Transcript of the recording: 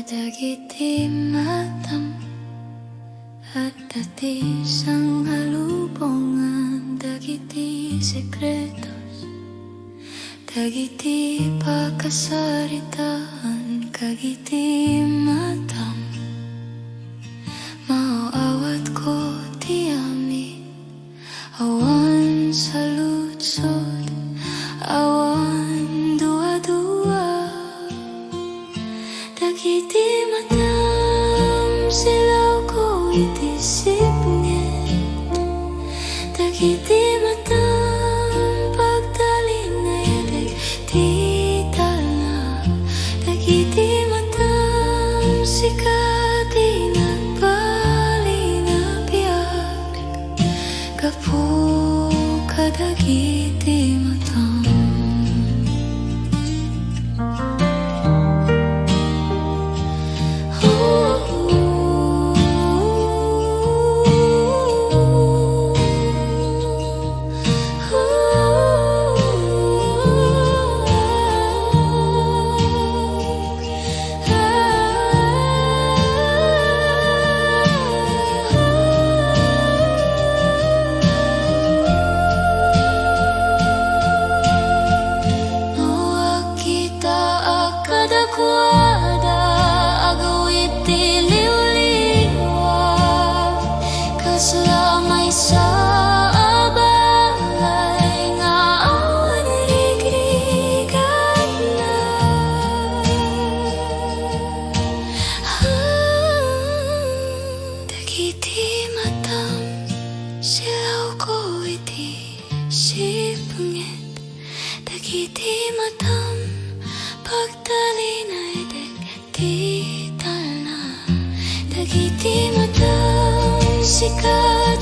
Dagiti matam at dati sang halubongan, dagiti sekretos, dagiti pakasaritaan, kagiti matam. Mauawat ko ti amin, awan sa lutsod, awan dua-dua. Dagiti matam silaw ko iti sipnget, dagiti matam pagtalinay ti talna, dagiti matam sikati nagbalinabiag, gapu kadagiti matam. Kuada agawit ti liw-liwa, kaslamay sa abalay nga awan rigrigan na. Dagiti matam silaw ko iti sipnget, dagiti matam pagtalinay ti talna, dagiti matam sikat